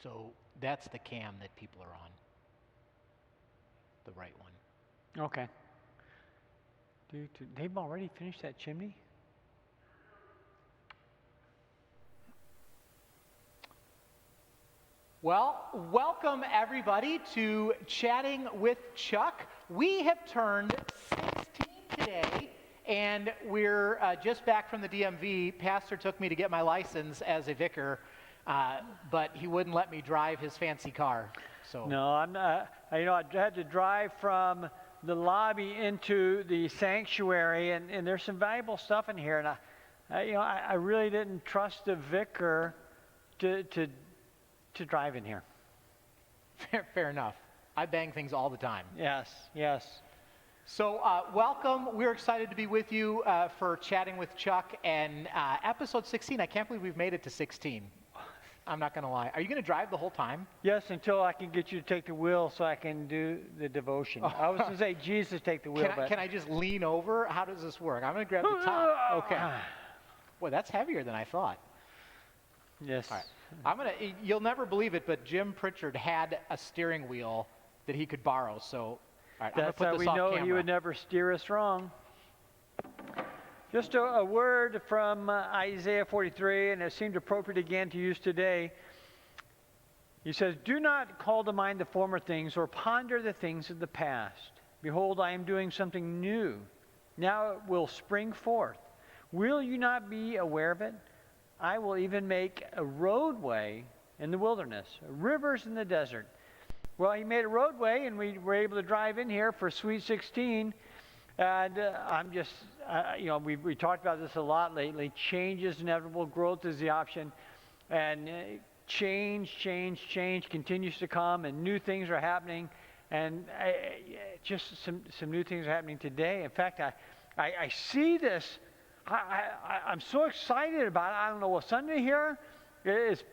So that's the cam that people are on, the right one. Okay. They've already finished that chimney? Well, welcome everybody to Chatting with Chuck. We have turned 16 today, and we're just back from the DMV. Pastor took me to get my license as a vicar, but he wouldn't let me drive his fancy car. So No, I'm not. I had to drive from the lobby into the sanctuary, and there's some valuable stuff in here, and I really didn't trust the vicar to drive in here. Fair enough. I bang things all the time. Yes. So welcome. We're excited to be with you for Chatting with Chuck and episode 16. I can't believe we've made it to 16. I'm not going to lie. Are you going to drive the whole time? Yes, until I can get you to take the wheel so I can do the devotion. I was going to say, Jesus, take the wheel. Can I just lean over? How does this work? I'm going to grab the top. Okay. Boy, that's heavier than I thought. Yes. All right. You'll never believe it, but Jim Pritchard had a steering wheel that he could borrow. So, all right, I'm going to That's put how this we off know camera. he would never steer us wrong. Just a word from Isaiah 43, and it seemed appropriate again to use today. He says, "Do not call to mind the former things or ponder the things of the past. Behold, I am doing something new. Now it will spring forth. Will you not be aware of it? I will even make a roadway in the wilderness, rivers in the desert." Well, he made a roadway, and we were able to drive in here for Sweet 16. And I'm just, we talked about this a lot lately. Change is inevitable. Growth is the option. And change continues to come, and new things are happening. And just some new things are happening today. In fact, I see this. I'm so excited about it. I don't know what Sunday here is.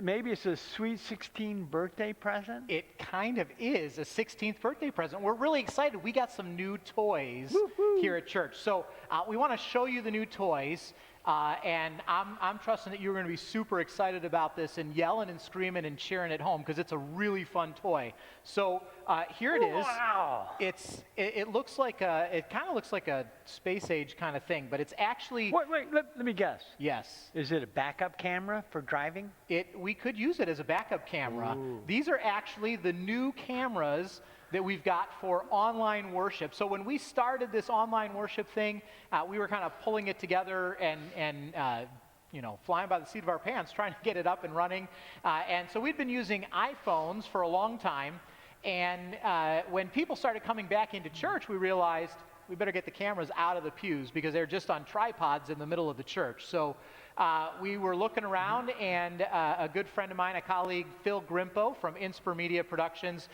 Maybe it's a Sweet 16 birthday present. It kind of is a 16th birthday present. We're really excited. We got some new toys Woo-hoo. here at church. So we want to show you the new toys. And I'm trusting that you're going to be super excited about this and yelling and screaming and cheering at home because it's a really fun toy. So here it is. Wow. It looks like it kind of looks like a space age kind of thing, but it's actually. Wait. Let me guess. Yes. Is it a backup camera for driving? We could use it as a backup camera. Ooh. These are actually the new cameras that we've got for online worship. So when we started this online worship thing, we were kind of pulling it together and flying by the seat of our pants, trying to get it up and running. And so we'd been using iPhones for a long time. And when people started coming back into church, we realized we better get the cameras out of the pews because they're just on tripods in the middle of the church. So we were looking around, and a good friend of mine, a colleague, Phil Grimpo from Inspir Media Productions,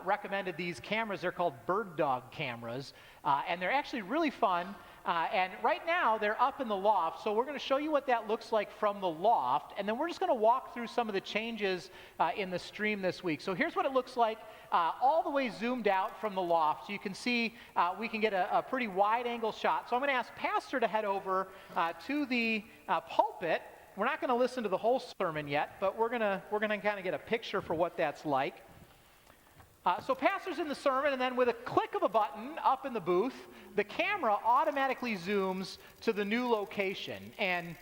recommended these cameras. They're called Bird Dog cameras, and they're actually really fun. And right now, they're up in the loft, so we're going to show you what that looks like from the loft, and then we're just going to walk through some of the changes in the stream this week. So here's what it looks like all the way zoomed out from the loft. So you can see we can get a pretty wide-angle shot. So I'm going to ask Pastor to head over to the pulpit. We're not going to listen to the whole sermon yet, but we're going to kind of get a picture for what that's like. So Pastor's in the sermon, and then with a click of a button up in the booth, the camera automatically zooms to the new location. And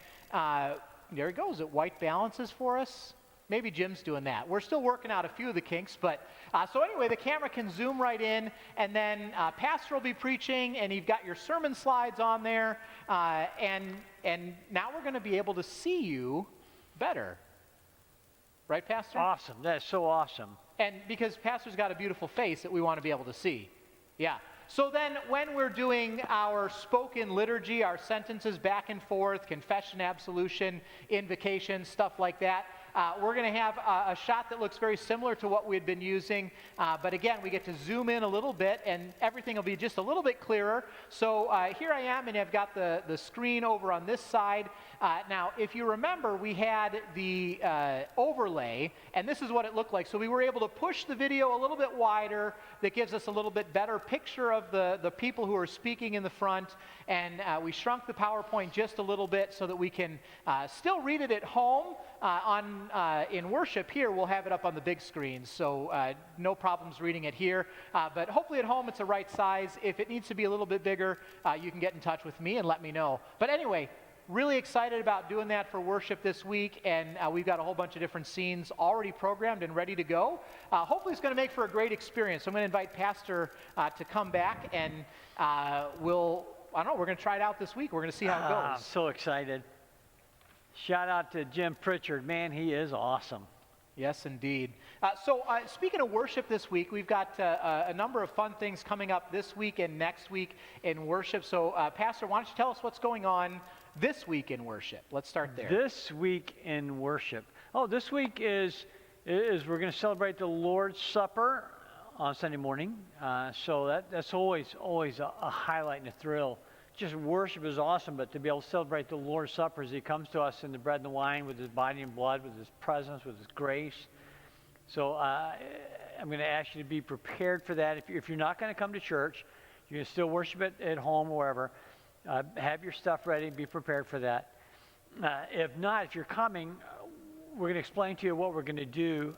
there it goes. It white balances for us. Maybe Jim's doing that. We're still working out a few of the kinks, but so anyway, the camera can zoom right in, and then Pastor will be preaching, and you've got your sermon slides on there, and now we're going to be able to see you better. Right, Pastor? Awesome. That's so awesome. And because Pastor's got a beautiful face that we want to be able to see. Yeah. So then when we're doing our spoken liturgy, our sentences back and forth, confession, absolution, invocation, stuff like that, we're going to have a shot that looks very similar to what we'd been using. But again, we get to zoom in a little bit, and everything will be just a little bit clearer. So here I am, and I've got the screen over on this side. Now, if you remember, we had the overlay, and this is what it looked like. So we were able to push the video a little bit wider. That gives us a little bit better picture of the people who are speaking in the front. And we shrunk the PowerPoint just a little bit so that we can still read it at home, in worship here, we'll have it up on the big screen, so no problems reading it here. But hopefully at home it's the right size. If it needs to be a little bit bigger, you can get in touch with me and let me know. But anyway, really excited about doing that for worship this week, and we've got a whole bunch of different scenes already programmed and ready to go. Hopefully it's going to make for a great experience. So I'm going to invite Pastor to come back, and I don't know, we're going to try it out this week. We're going to see how it goes. I'm so excited. Shout out to Jim Pritchard. Man, he is awesome. Yes, indeed. So speaking of worship this week, we've got a number of fun things coming up this week and next week in worship. So Pastor, why don't you tell us what's going on this week in worship? Let's start there. This week in worship. Oh, this week is we're going to celebrate the Lord's Supper on Sunday morning. So that's always a highlight and a thrill. Just worship is awesome, but to be able to celebrate the Lord's Supper as he comes to us in the bread and the wine with his body and blood, with his presence, with his grace. So I'm going to ask you to be prepared for that. If you're not going to come to church, you can still worship it at home or wherever. Have your stuff ready. Be prepared for that. If not, if you're coming, we're going to explain to you what we're going to do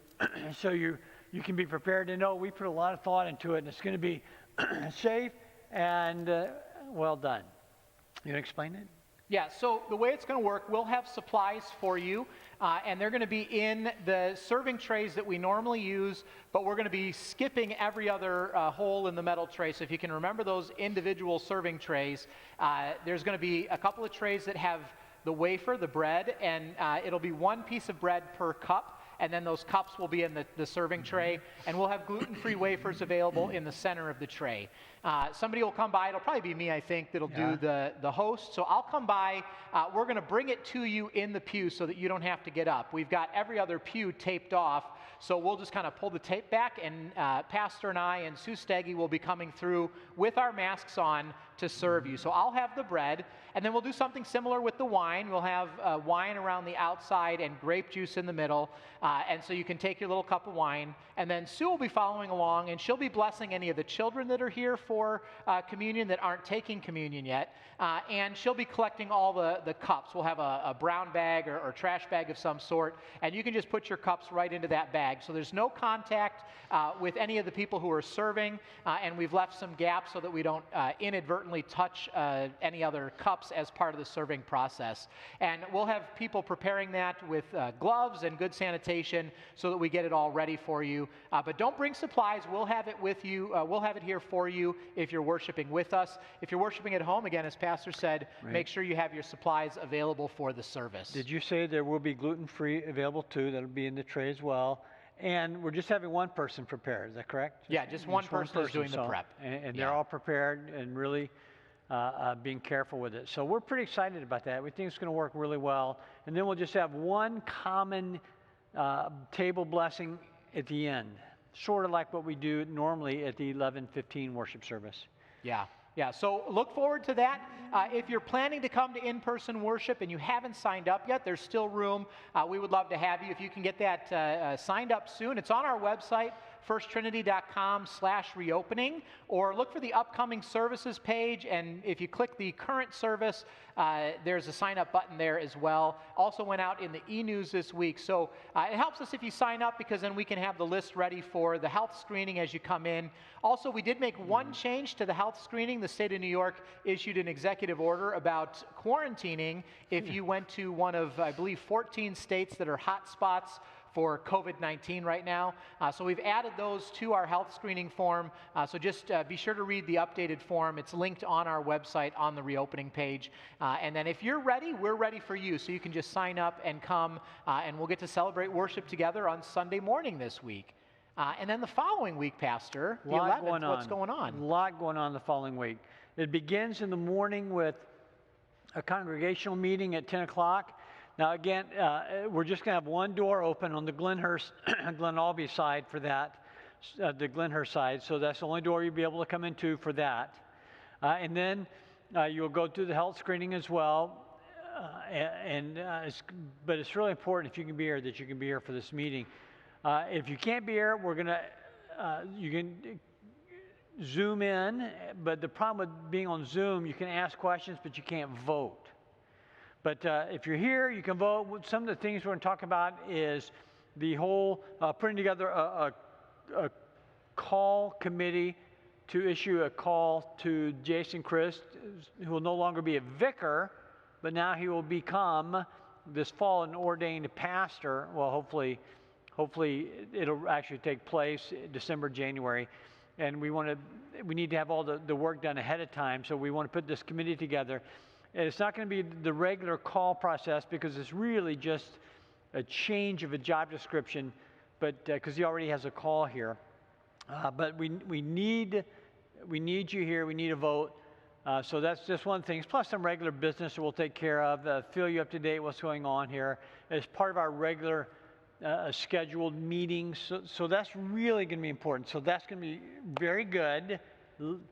so you can be prepared to know we put a lot of thought into it, and it's going to be safe and well done. You want to explain it? Yeah, so the way it's going to work, we'll have supplies for you, and they're going to be in the serving trays that we normally use, but we're going to be skipping every other hole in the metal tray. So if you can remember those individual serving trays, there's going to be a couple of trays that have the wafer, the bread, and it'll be one piece of bread per cup. And then those cups will be in the serving tray, and we'll have gluten-free wafers available in the center of the tray. Somebody will come by. It'll probably be me, I think, that'll do the host. So I'll come by. We're going to bring it to you in the pew so that you don't have to get up. We've got every other pew taped off, so we'll just kind of pull the tape back, and Pastor and I and Sue Steggy will be coming through with our masks on to serve you. So I'll have the bread, and then we'll do something similar with the wine. We'll have wine around the outside and grape juice in the middle, and so you can take your little cup of wine, and then Sue will be following along, and she'll be blessing any of the children that are here for communion that aren't taking communion yet, and she'll be collecting all the cups. We'll have a brown bag or trash bag of some sort, and you can just put your cups right into that bag. So there's no contact with any of the people who are serving, and we've left some gaps so that we don't inadvertently touch any other cups as part of the serving process. And we'll have people preparing that with gloves and good sanitation so that we get it all ready for you. But don't bring supplies. We'll have it with you. We'll have it here for you if you're worshiping with us. If you're worshiping at home, again, as Pastor said, make sure you have your supplies available for the service. Did you say there will be gluten-free available too? That'll be in the tray as well. And we're just having one person prepare. Is that correct? Yeah, just one person is doing the prep. And they're all prepared and really being careful with it. So we're pretty excited about that. We think it's going to work really well. And then we'll just have one common table blessing at the end, sort of like what we do normally at the 11:15 worship service. Yeah, so look forward to that. If you're planning to come to in-person worship and you haven't signed up yet, there's still room. We would love to have you. If you can get that signed up soon, it's on our website, firsttrinity.com/reopening, or look for the upcoming services page, and if you click the current service, there's a sign up button there as well. Also went out in the e-news this week, so it helps us if you sign up, because then we can have the list ready for the health screening as you come in. Also, we did make one change to the health screening. The state of New York issued an executive order about quarantining if you went to one of, I believe, 14 states that are hot spots for COVID-19 right now. So we've added those to our health screening form. So just be sure to read the updated form. It's linked on our website on the reopening page. And then if you're ready, we're ready for you. So you can just sign up and come, and we'll get to celebrate worship together on Sunday morning this week. And then the following week, Pastor, the 11th, what's going on? A lot going on the following week. It begins in the morning with a congregational meeting at 10 o'clock. Now, again, we're just going to have one door open on the Glen Albee side for that, the Glenhurst side. So that's the only door you'll be able to come into for that. And then you'll go through the health screening as well. But it's really important, if you can be here, that you can be here for this meeting. If you can't be here, we're going to, you can Zoom in. But the problem with being on Zoom, you can ask questions, but you can't vote. But if you're here, you can vote. Some of the things we're going to talk about is the whole putting together a call committee to issue a call to Jason Christ, who will no longer be a vicar, but now he will become this fall an ordained pastor. Well, hopefully it'll actually take place December, January. And we need to have all the work done ahead of time. So we want to put this committee together. And it's not going to be the regular call process because it's really just a change of a job description, but because he already has a call here. But we need you here. We need a vote. So that's just one thing. Plus some regular business that we'll take care of, fill you up to date what's going on here as part of our regular scheduled meetings. So that's really going to be important. So that's going to be very good.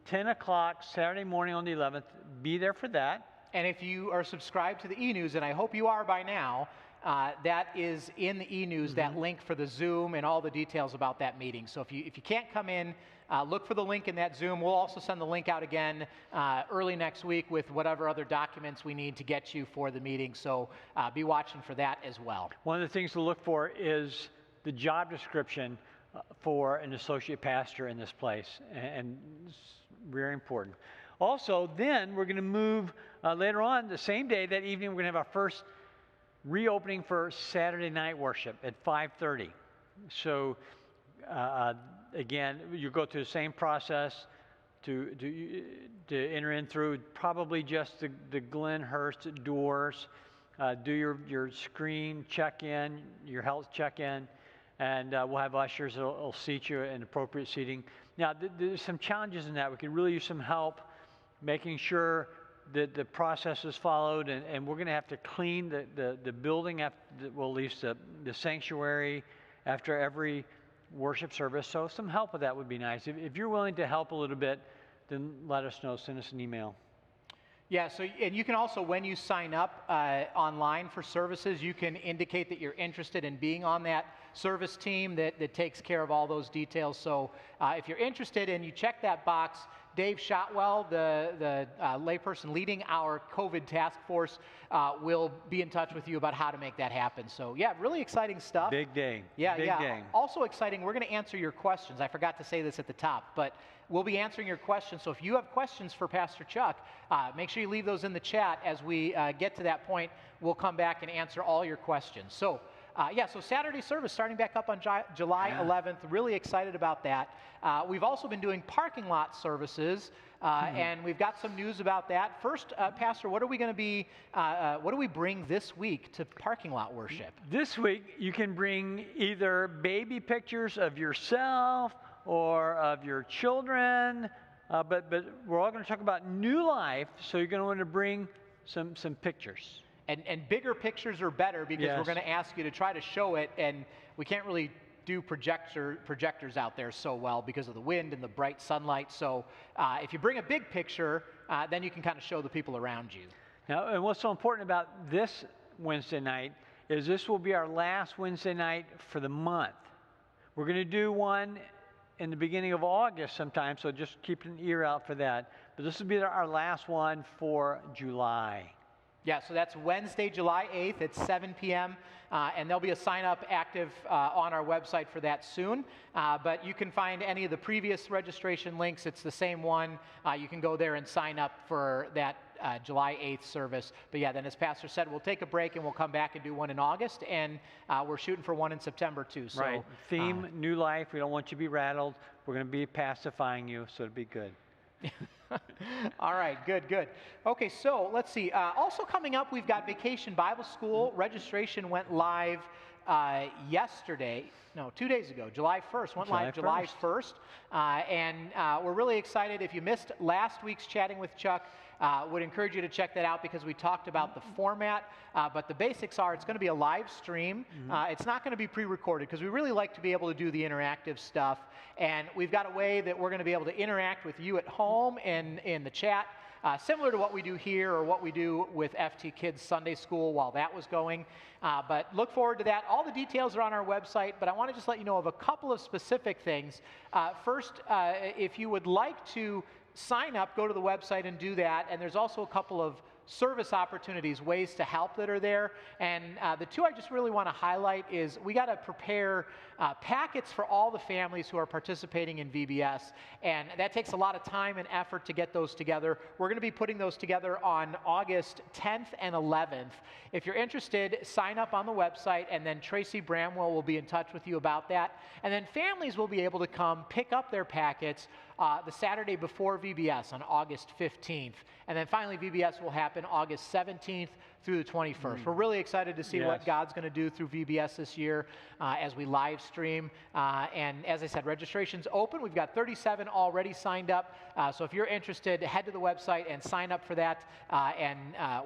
10 o'clock Saturday morning on the 11th. Be there for that. And if you are subscribed to the e-news, and I hope you are by now, that is in the e-news, that link for the Zoom and all the details about that meeting. So if you can't come in, look for the link in that Zoom. We'll also send the link out again early next week with whatever other documents we need to get you for the meeting. So be watching for that as well. One of the things to look for is the job description for an associate pastor in this place, and it's very important. Also, then we're going to move later on the same day, that evening, we're going to have our first reopening for Saturday night worship at 5:30. So again, you go through the same process to enter in through probably just the Glen Hurst doors. Do your screen check-in, your health check-in, and we'll have ushers that'll seat you in appropriate seating. Now, there's some challenges in that. We could really use some help making sure that the process is followed, and we're going to have to clean the building, at least the sanctuary after every worship service. So some help with that would be nice. If you're willing to help a little bit, then let us know. Send us an email. Yeah, so, and you can also, when you sign up online for services, you can indicate that you're interested in being on that service team that takes care of all those details. So if you're interested and you check that box, Dave Shotwell, the layperson leading our COVID task force, will be in touch with you about how to make that happen. So yeah, really exciting stuff. Big day. Yeah, Big day. Also exciting, we're going to answer your questions. I forgot to say this at the top, but we'll be answering your questions. So if you have questions for Pastor Chuck, make sure you leave those in the chat. As we get to that point, we'll come back and answer all your questions. So so Saturday service starting back up on July 11th. Really excited about that. We've also been doing parking lot services, and we've got some news about that. First, Pastor, what are we going to be? What do we bring this week to parking lot worship? This week, you can bring either baby pictures of yourself or of your children, but we're all going to talk about new life, so you're going to want to bring some pictures. And bigger pictures are better, because we're going to ask you to try to show it, and we can't really do projectors out there so well because of the wind and the bright sunlight. So if you bring a big picture, then you can kind of show the people around you. Now, and what's so important about this Wednesday night is this will be our last Wednesday night for the month. We're going to do one in the beginning of August sometime, so just keep an ear out for that. But this will be our last one for July. Yeah, so that's Wednesday, July 8th at 7 p.m., and there'll be a sign-up active on our website for that soon. But you can find any of the previous registration links. It's the same one. You can go there and sign up for that July 8th service. But yeah, then as Pastor said, we'll take a break and we'll come back and do one in August, and we're shooting for one in September too. So, right. Theme, new life. We don't want you to be rattled. We're going to be pacifying you, so it'll be good. All right, good. Okay, so let's see. Also coming up, we've got Vacation Bible School. Registration went live yesterday. No, 2 days ago. July 1st. Went live July 1st. And we're really excited. If you missed last week's Chatting with Chuck, would encourage you to check that out, because we talked about the format. But the basics are, it's going to be a live stream. It's not going to be pre-recorded, because we really like to be able to do the interactive stuff. And we've got a way that we're going to be able to interact with you at home and in the chat. Similar to what we do here, or what we do with FT Kids Sunday School while that was going. But look forward to that. All the details are on our website, but I want to just let you know of a couple of specific things. First, if you would like to sign up, go to the website and do that. And there's also a couple of service opportunities, ways to help that are there. And the two I just really want to highlight is we got to prepare packets for all the families who are participating in VBS. And that takes a lot of time and effort to get those together. We're going to be putting those together on August 10th and 11th. If you're interested, sign up on the website, and then Tracy Bramwell will be in touch with you about that. And then families will be able to come pick up their packets the Saturday before VBS on August 15th. And then finally, VBS will happen August 17th through the 21st. We're really excited to see what God's going to do through VBS this year as we live stream. And as I said, registration's open. We've got 37 already signed up. So if you're interested, head to the website and sign up for that. And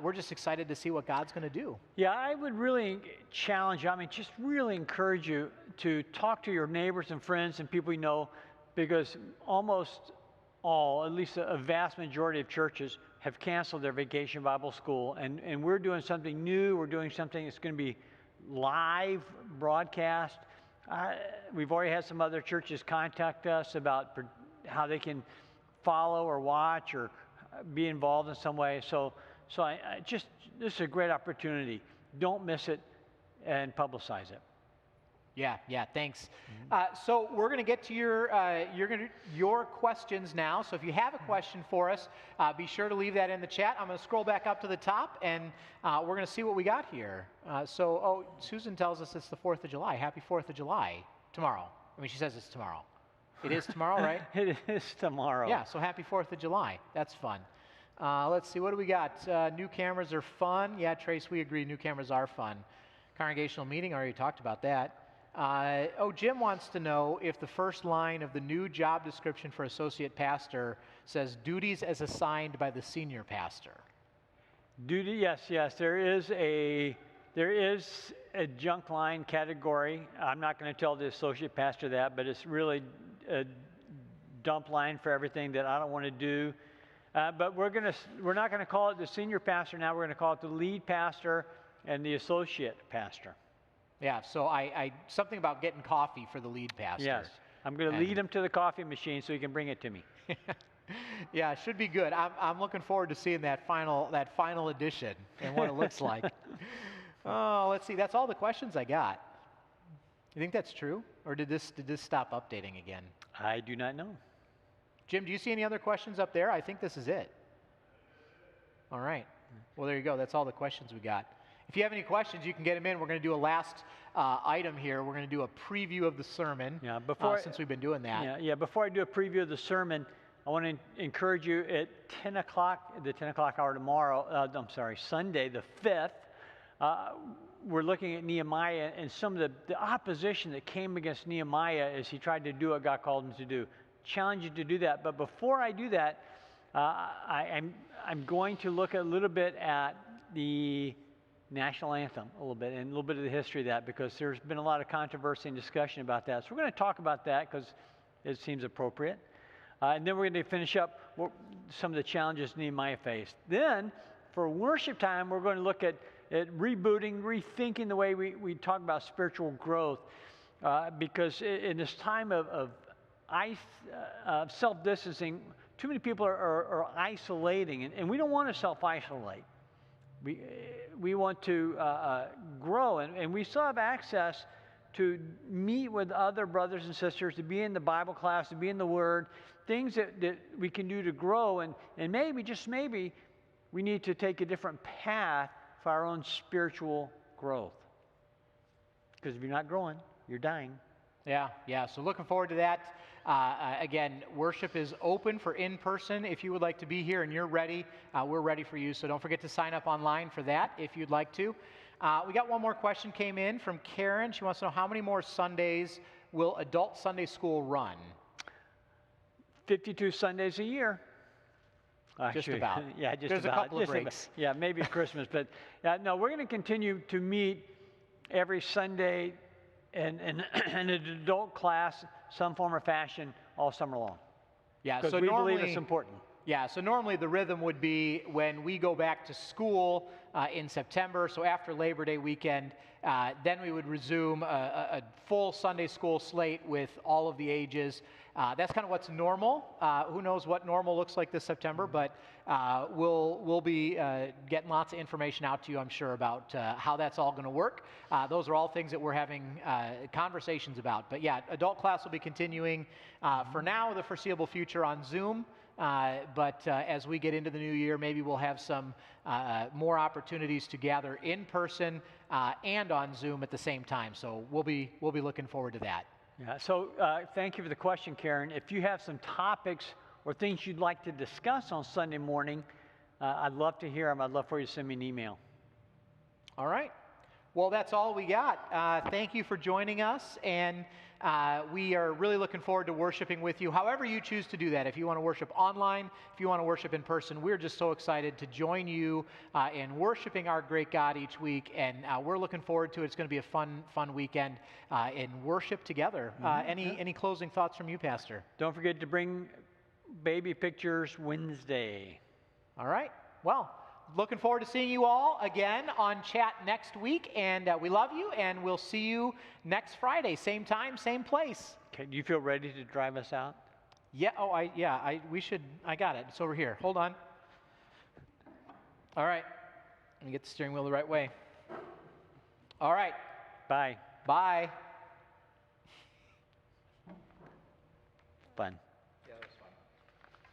we're just excited to see what God's going to do. Yeah, I would really challenge you, just really encourage you to talk to your neighbors and friends and people you know, because almost all, at least a vast majority of churches, have canceled their Vacation Bible School, and we're doing something new. We're doing something that's going to be live broadcast. We've already had some other churches contact us about how they can follow or watch or be involved in some way. So this is a great opportunity. Don't miss it and publicize it. Yeah, thanks. So we're going to get to your questions now. So if you have a question for us, be sure to leave that in the chat. I'm going to scroll back up to the top, and we're going to see what we got here. Susan tells us it's the 4th of July. Happy 4th of July tomorrow. She says it's tomorrow. It is tomorrow, right? It is tomorrow. Yeah, so happy 4th of July. That's fun. Let's see, what do we got? New cameras are fun. Yeah, Trace, we agree. New cameras are fun. Congregational meeting, already talked about that. Jim wants to know if the first line of the new job description for associate pastor says duties as assigned by the senior pastor. Yes. There is a junk line category. I'm not going to tell the associate pastor that, but it's really a dump line for everything that I don't want to do. But we're not going to call it the senior pastor now. We're going to call it the lead pastor and the associate pastor. Yeah, so I something about getting coffee for the lead pastor. Yes, I'm going to lead him to the coffee machine so he can bring it to me. Yeah, it should be good. I'm looking forward to seeing that final edition and what it looks like. Let's see. That's all the questions I got. You think that's true, or did this stop updating again? I do not know. Jim, do you see any other questions up there? I think this is it. All right. Well, there you go. That's all the questions we got. If you have any questions, you can get them in. We're going to do a last item here. We're going to do a preview of the sermon since we've been doing that. Yeah, before I do a preview of the sermon, I want to encourage you at 10 o'clock, the 10 o'clock hour tomorrow, Sunday the 5th, we're looking at Nehemiah and some of the opposition that came against Nehemiah as he tried to do what God called him to do. Challenge you to do that. But before I do that, I'm going to look a little bit at the national anthem and a little bit of the history of that, because there's been a lot of controversy and discussion about that. So we're going to talk about that because it seems appropriate. And then we're going to finish up some of the challenges Nehemiah faced. Then, for worship time, we're going to look at rebooting, rethinking the way we talk about spiritual growth, because in this time of self-distancing, too many people are isolating, and we don't want to self-isolate. We want to grow, and we still have access to meet with other brothers and sisters, to be in the Bible class, to be in the Word, things that we can do to grow, and maybe, just maybe, we need to take a different path for our own spiritual growth. Because if you're not growing, you're dying. Yeah. So looking forward to that. Again, worship is open for in-person. If you would like to be here and you're ready, we're ready for you. So don't forget to sign up online for that if you'd like to. We got one more question came in from Karen. She wants to know, how many more Sundays will Adult Sunday School run? 52 Sundays a year. Actually, just about. Yeah, just There's about. a couple of breaks. Yeah, maybe Christmas. But no, we're going to continue to meet every Sunday in an adult class, some form or fashion, all summer long. Yeah, because so we normally, believe it's important. Yeah, so normally the rhythm would be when we go back to school in September, so after Labor Day weekend, then we would resume a full Sunday school slate with all of the ages. That's kind of what's normal. Who knows what normal looks like this September, but we'll be getting lots of information out to you, I'm sure, about how that's all going to work. Those are all things that we're having conversations about. But yeah, adult class will be continuing for now, the foreseeable future on Zoom. But as we get into the new year, maybe we'll have some more opportunities to gather in person and on Zoom at the same time. So we'll be looking forward to that. Yeah, so thank you for the question, Karen. If you have some topics or things you'd like to discuss on Sunday morning, I'd love to hear them. I'd love for you to send me an email. All right. Well, that's all we got. Thank you for joining us, and we are really looking forward to worshiping with you, however you choose to do that. If you want to worship online, if you want to worship in person, we're just so excited to join you in worshiping our great God each week, and we're looking forward to it. It's going to be a fun weekend in worship together. Any closing thoughts from you, Pastor? Don't forget to bring baby pictures Wednesday. All right. Well, looking forward to seeing you all again on chat next week, and we love you, and we'll see you next Friday, same time, same place. Okay, do you feel ready to drive us out? Yeah. Oh, we should. I got it. It's over here. Hold on. All right. Let me get the steering wheel the right way. All right. Bye. Bye. Fun.